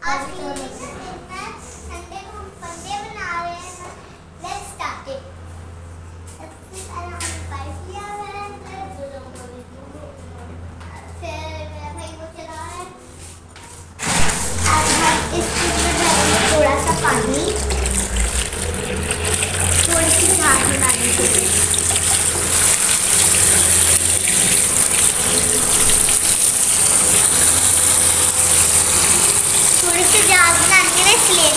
आज की संडे को हम पंडे बना रहे हैं। Let's start it. सबसे पहले हमने स्पाइस लिया है, फिर मेरा भाई वो चला है। अब हम इसके अंदर डालेंगे थोड़ा सा पानी, थोड़ी सी झाग बनाने के लिए। थोड़ी सी झाग बनाने के लिए इसलिए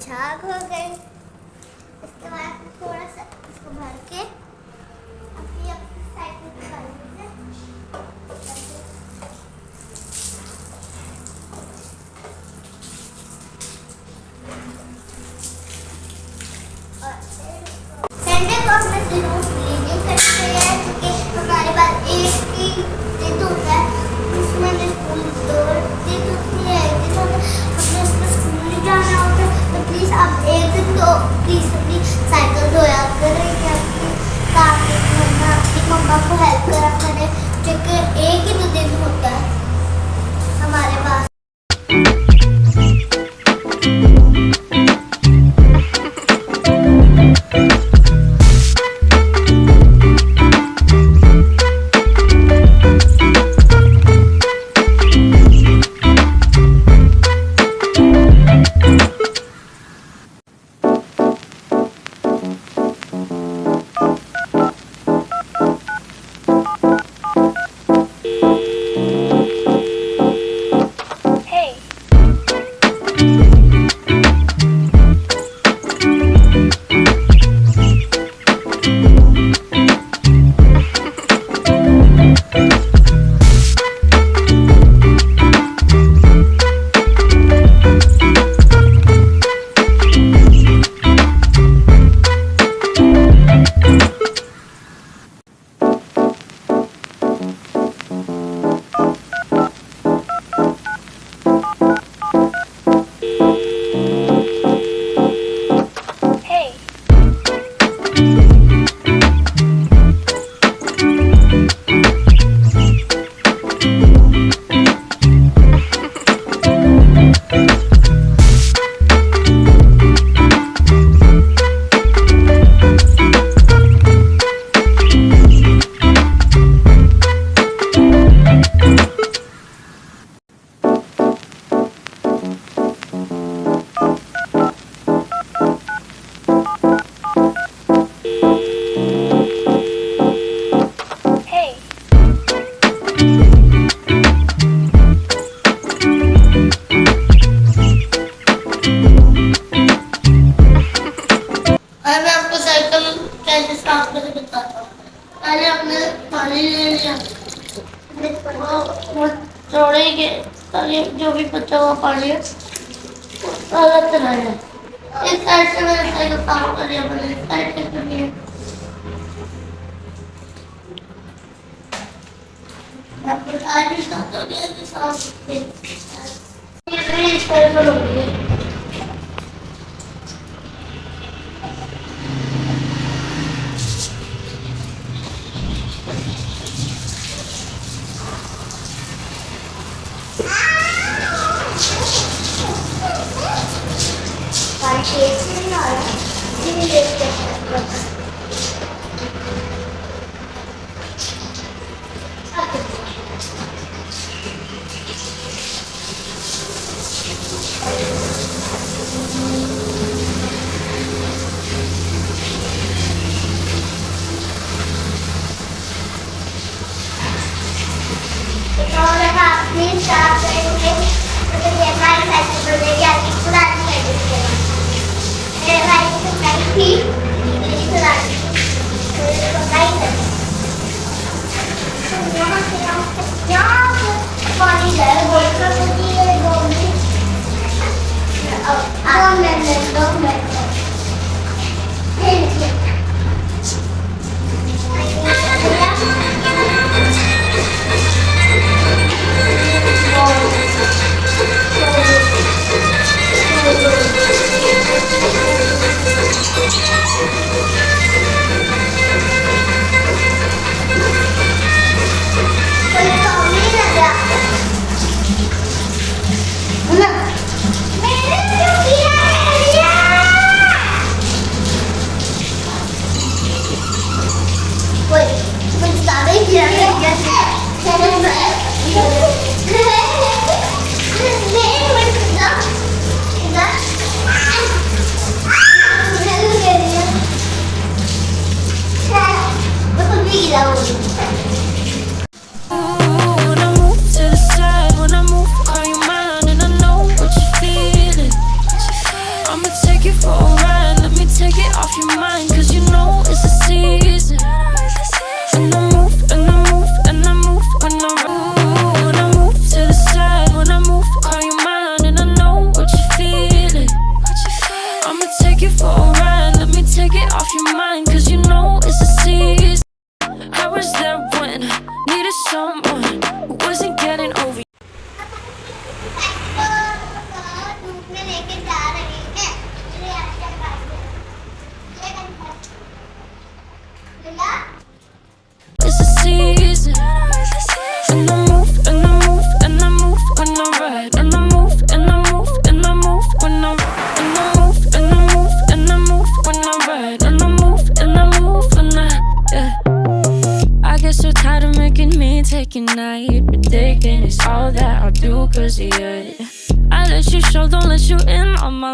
झाग हो गए। इसके बाद थोड़ा सा इसको भर के अपनी साइड में निकाल लेंगे। संडे को हमने जरूर क्लीनिंग करते हैं क्योंकि हमारे पास एक ही दिन होता है, उसमें हमें स्कूल 2 दिन होती है, एक दिन होता है, हमें उसमें स्कूल नहीं जाना होता। तो प्लीज़ आप एक दिन तो प्लीज़ अपनी साइकिल धोया करें या अपनी काम करना, अपनी मम्मा को हेल्प करा करें, क्योंकि एक ही तो दिन होता है हमारे पास। पहले हमने पानी ले लिया, वो थोड़े के ताकि जो भी बचा हुआ पानी है अलग चला जाए। इस साइड से मैंने साइकिल साफ कर लिया, मैंने इस साइड से कर लिया। आपको आज भी साफ हो गया तो साफ ये इस तरह से हो गया। प्लीज स्टार्ट करेंगे तो ये हमारी साइकिल बनेगी, आपकी पुरानी cycle. Taking night, predicting it's all that I'll do, cause yeah, I let you show, don't let you in on my